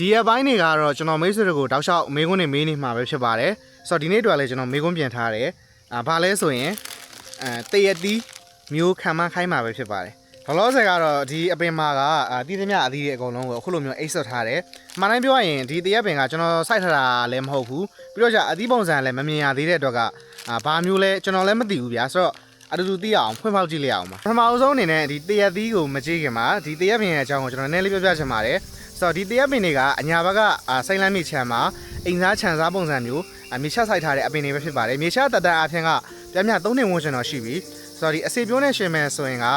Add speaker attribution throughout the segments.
Speaker 1: ဒီရက်ပိုင်းတွေကတော့ကျွန်တော်မိတ်ဆွေတွေကိုတောက်လျှောက်မေးခွန်းတွေမေးနေမှာပဲဖြစ်ပါတယ်ဆိုတော့ဒီနေ့တော့လည်းကျွန်တော်မေးခွန်းပြန်ထားတယ်ဘာလဲဆိုရင်တရက်တီးမျိုးခံမခိုင်းမှာပဲဖြစ်ပါတယ်ဘလောဆယ်ကတော့ဒီအပင်မာကတီးသမျှအသီးတွေအကုန်လုံးကိုအခုလိုမျိုးအိတ်ဆွတ်ထားတယ်မှန်တိုင်းပြောရရင်ဒီတရက်ပင်ကကျွန်တော်စိုက်ထားတာလည်းမဟုတ်ဘူးပြီးတော့じゃအသီးပုံစံလည်းမမြင်ရသေးတဲ့အတွက်ကဘာမျိုးလဲကျွန်တော်လည်းမသိဘူးဗျာဆိုတော့အတူတူသိရအောင်ဖွင့်ဖောက်ကြည့်လိုက်အောင်ပါပထမဆုံးအနေနဲ့ဒီတရက်သီးကိုမကြည့်ခင်မှာဒီတရက်ပင်ရဲ့အကြောင်းကိုကျွန်တော်နည်းနည်းလေးပြောပြချင်ပါတယ်ဆိုတော့ဒီတရက်ပင်တွေကအညာဘက်ကစိမ့်လမ်းမြေချမ်းမှာအိမ်သားခြံစားပုံစံမျိုးမြေချစိုက်ထားတဲ့အပင်တွေပဲဖြစ်ပါတယ်မြေချတတအပြင်ကပြမြ3နှစ်ဝန်းကျင်တော့ရှိပြီဆိုတော့ဒီအစီပြိုးနဲ့ရှင်မယ်ဆိုရင်က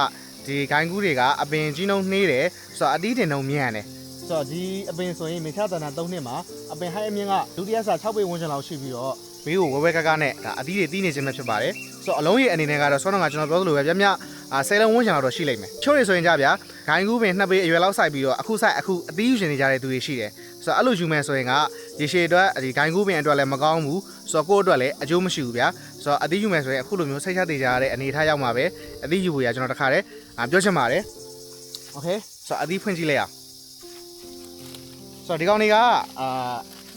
Speaker 1: ဒီဂိုင်းကူးတွေကအပင်ကြီးနှုံနှေးတယ်ဆိုတော့အတီးတင်နှုံမြင့်ရတယ်ဆိုတော့ဒီအပင်ဆိုရင်မြေချတတ3နှစ်မှာအပင်ဟိုင်းအမြင့်ကဒုတိယဆ6ပေဝန်းကျင်လောက်ရှိပြီးတော့ဘေးကိုဝဲကကနဲ့ဒါအတီးတွေတီးနေခြင်းပဲဖြစ်ပါတယ်ဆိုတော့အလုံးရည်အနေနဲ့ကတော့ဆောင်းတော့ကကျွန်တော်ပြောသလိုပဲပြမြ10လုံးဝန်းကျင်လောက်တော့ရှိလိမ့်မယ်ချို့တွေဆိုရင်ကြဗျာဂိုင်းကူးပင်2ပေအရွယ်လောက်စိုက်ပြီးတော့အခုအတီးယူရှင်နေကြတဲ့သူတွေရှိတယ်ဆိုတော့အဲ့လိုယူမယ်ဆိုရင်ကရေရှည်အတွက်ဒီဂိုင်းကူးပင်အတွက်လည်းမကောင်းဘူးဆိုတော့ကိုယ့်အတွက်လည်းအကျိုးမရှိဘူးဗျာဆိုတော့အတီးယူမယ်ဆိုရင်အခုလိုမျိုးစိတ်ချသေးကြရတဲ့အနေထားရောက်မှာပဲအတီးယူဖို့ရကျွန်တော်တခါတည်းပြောချင်ပါတယ်โอเคဆိုတော့အတီးဖွင့်ကြည့်လိုက်အောင်ဆိုတော့ဒီကောင်တွေက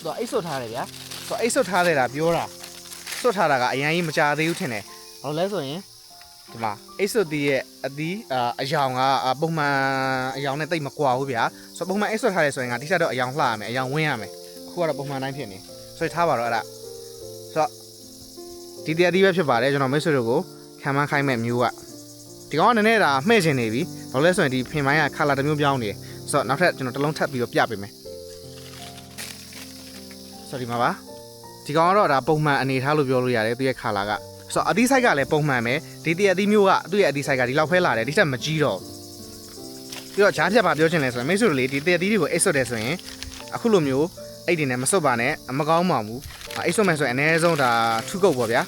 Speaker 1: သူအိတ်ဆွတ်ထားတယ်ဗျာဆိုတော့အိတ်ဆွတ်ထားတယ်လားပြောတာဆွတ်ထားတာကအရင်ကြီးမကြသေးဘူးထင်တယ်ဘာလို့လဲဆိုရင်ဒီမှာအိတ်ဆွတ်တီးရဲ့အတီးအယောင်ကပုံမှန်အယောင်နဲ့တိတ်မကွာဘူးဗျာဆိုတော့ပုံမှန်အိတ်ဆွတ်ထားတယ်ဆိုရင်ကတိကျတော့အယောင်လှရမယ်အယောင်ဝင်းရမယ်အခုကတော့ပုံမှန်တိုင်းဖြစ်နေဆိုတော့ထားပါတော့အဲ့ဒါဆိုတော့ဒီတရားတီးပဲဖြစ်ပါတယ်ကျွန်တော်မိတ်ဆွေတို့ကိုခံမခိုင်းမဲ့မျိုးကဒီကောင်ကနည်းနည်းမှဲ့ချင်နေပြီဘာလို့လဲဆိုရင်ဒီဖင်ပိုင်းကခါလာတစ်မျိုးပြောင်းနေတယ်ဆိုတော့နောက်ထပ်ကျွန်တော်တစ်လုံးထပ်ပြီးတော့ပြပေးမယ်ဆိုတော့ဒီမှာပါဒီကောင်ကတော့ဒါပုံမှန်အနေထားလို့ပြောလို့ရတယ်သူရဲ့ခါလာကဆိုတော့အသီးဆိုင်ကလည်းပုံမှန်ပဲဒီတရအသီးမျိုးကသူ့ရဲ့အသီးဆိုင်ကဒီလောက်ဖဲလာတယ်ဒီတက်မကြီးတော့ပြီးတော့ဂျားဖြတ်ပါပြောချင်လဲဆိုရင်မိတ်ဆွေတို့လေဒီတရအသီးတွေကိုအိတ်ဆွတ်တယ်ဆိုရင်အခုလိုမျိုးအိတ်တွေနဲ့မဆွတ်ပါနဲ့မကောင်းပါဘူးအိတ်ဆွတ်မယ်ဆိုရင်အနည်းဆုံးဒါထုကုတ်ပေါ့ဗျာ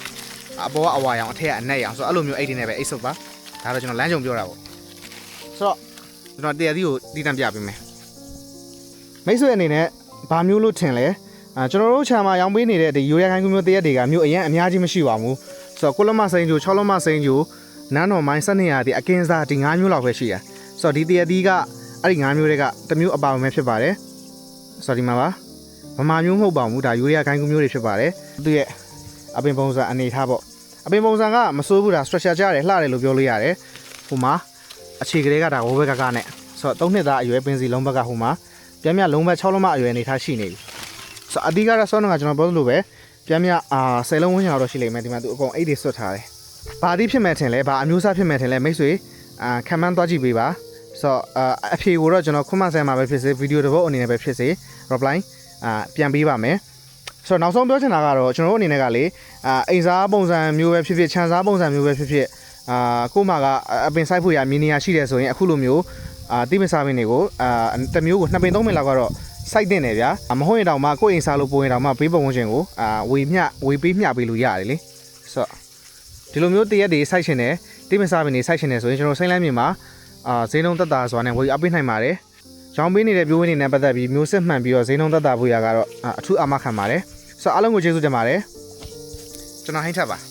Speaker 1: အပေါ်ကအဝါရောင်အထက်ကအနက်ရောင်ဆိုတော့အဲ့လိုမျိုးအိတ်တွေနဲ့ပဲအိတ်ဆွတ်ပါဒါတော့ကျွန်တော်လမ်းကြုံပြောတာပေါ့ဆိုတော့ကျွန်တော်တရအသီးကိုတီးတန့်ပြပေးမယ်မိတ်ဆွေအနေနဲ့ဘာမျိုးလို့ထင်လဲကျွန်တော်တို့ခြံမှာရောင်းပေးနေတဲ့ဒီရိုးရခိုင်ကူမျိုးတရက်တွေကမျိုးအရင်အများကြီးမရှိပါဘူးဆိုတော့9လမစိန်ကျို6လမစိန်ကျိုနန်းတော်မိုင်း12ရာဒီအကင်းစားဒီ9မျိုးလောက်ပဲရှိတယ်ဆိုတော့ဒီတရက်ဒီကအဲ့ဒီ9မျိုးတွေကတစ်မျိုးအပါဝင်ပဲဖြစ်ပါတယ်ဆိုတော့ဒီမှာပါမမာမျိုးမဟုတ်ပါဘူးဒါရိုးရခိုင်ကူမျိုးတွေဖြစ်ပါတယ်သူရဲ့အပင်ပုံစံအနေထားပေါ့အပင်ပုံစံကမစိုးဘူးဒါ structure ကြတယ်လှတယ်လို့ပြောလို့ရတယ်ဟိုမှာအခြေကလေးကဒါဝဘက်ကကနဲ့ဆိုတော့3နှစ်သားအရွယ်ပင်စီလုံးဘက်ကဟိုမှာပြင်းပြလုံးဘက်6လမအရွယ်အနေထားရှိနေပြီဆိုအဓိကတော့ဆောင်းတော့ကကျွန်တော်ပြောသလိုပဲပြန်မြ10လုံးဝန်းကျင်တော့ရှိလိမ့်မယ်ဒီမှာသူအကုန်အိတ်တွေဆွတ်ထားတယ်။ဘာတိဖြစ်မဲ့ထင်လဲဘာအမျိုးအစားဖြစ်မဲ့ထင်လဲမိတ်ဆွေခံမှန်းသွားကြည့်ပေးပါဆိုတော့အဖြေကိုတော့ကျွန်တော်ခွန်းမဆဲမှာပဲဖြစ်စေဗီဒီယိုတစ်ပုဒ်အနေနဲ့ပဲဖြစ်စေ reply ပြန်ပေးပါမယ်ဆိုတော့နောက်ဆုံးပြောချင်တာကတော့ကျွန်တော်တို့အနေနဲ့ကလေအိမ်စားပုံစံမျိုးပဲဖြစ်ဖြစ်ခြံစားပုံစံမျိုးပဲဖြစ်ဖြစ်ကို့မှာကအပင်ဆိုင်ဖို့ရမြင်နေရရှိတယ်ဆိုရင်အခုလိုမျိုးတိမစားပင်တွေကိုတစ်မျိုးကို2ပင်3ပင်လောက်ကတော့စိုက်တင်တယ်ဗျာမဟုတ်ရင်တောင်မှကိုယ့်အိမ်စားလို့ပိုရင်တောင်မှဘေးပတ်ဝန်းကျင်ကိုဝေပေးမျှပေးလို့ရတယ်လေဆိုတော့ဒီလိုမျိုးတရက်တွေစိုက်ရှင်တယ်တိမစားပင်တွေစိုက်ရှင်တယ်ဆိုရင်ကျွန်တော်စိမ့်လမ်းမြေမှာဈေးနှုန်းသက်သာစွာနဲ့ဝေအပေးနိုင်ပါတယ်ရောင်းပေးနေတဲ့ပြိုးဝင်းတွေနဲ့ပတ်သက်ပြီးမျိုးစစ်မှန်ပြီးတော့ဈေးနှုန်းသက်သာဖို့ရကတော့အထူးအာမခံပါတယ်ဆိုတော့အားလုံးကိုကျေးဇူးတင်ပါတယ်ကျွန်တော်ဟိန်းထပ်ပါ